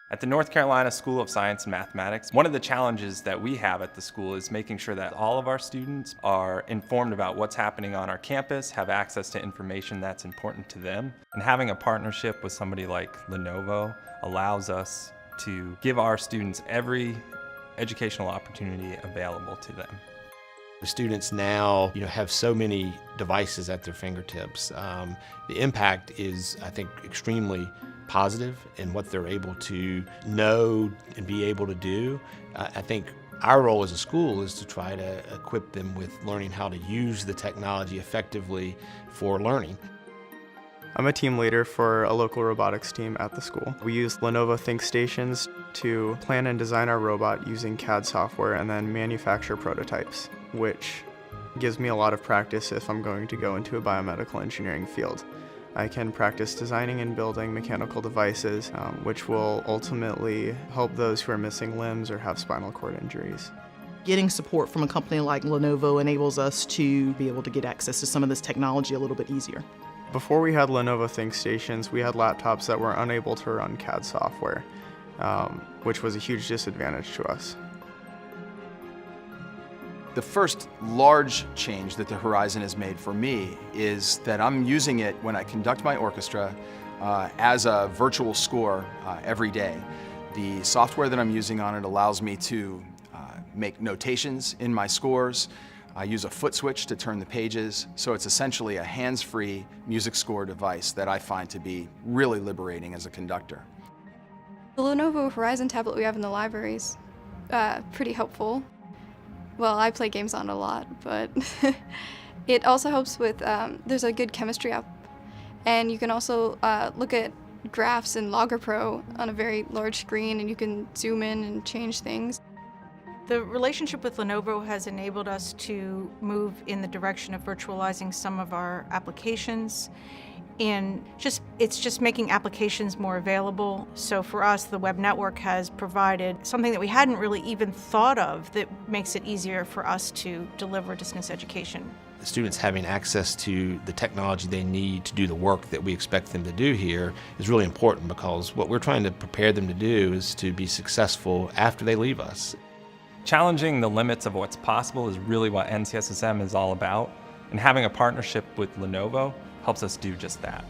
At the North Carolina School of Science and Mathematics, one of the challenges that we have at the school is making sure that all of our students are informed about what's happening on our campus, have access to information that's important to them. And having a partnership with somebody like Lenovo allows us to give our students every educational opportunity available to them. The students now, have so many devices at their fingertips. The impact is, I think, extremely positive in what they're able to know and be able to do. I think our role as a school is to try to equip them with learning how to use the technology effectively for learning. I'm a team leader for a local robotics team at the school. We use Lenovo ThinkStations to plan and design our robot using CAD software and then manufacture prototypes, which gives me a lot of practice if I'm going to go into a biomedical engineering field. I can practice designing and building mechanical devices, which will ultimately help those who are missing limbs or have spinal cord injuries. Getting support from a company like Lenovo enables us to be able to get access to some of this technology a little bit easier. Before we had Lenovo ThinkStations, we had laptops that were unable to run CAD software, which was a huge disadvantage to us. The first large change that the Horizon has made for me is that I'm using it when I conduct my orchestra as a virtual score every day. The software that I'm using on it allows me to make notations in my scores. I use a foot switch to turn the pages, so it's essentially a hands-free music score device that I find to be really liberating as a conductor. The Lenovo Horizon tablet we have in the library is pretty helpful. Well, I play games on it a lot, but it also helps with, there's a good chemistry app, and you can also look at graphs in Logger Pro on a very large screen, and you can zoom in and change things. The relationship with Lenovo has enabled us to move in the direction of virtualizing some of our applications, and it's just making applications more available. So for us, the web network has provided something that we hadn't really even thought of that makes it easier for us to deliver distance education. The students having access to the technology they need to do the work that we expect them to do here is really important, because what we're trying to prepare them to do is to be successful after they leave us. Challenging the limits of what's possible is really what NCSSM is all about, and having a partnership with Lenovo helps us do just that.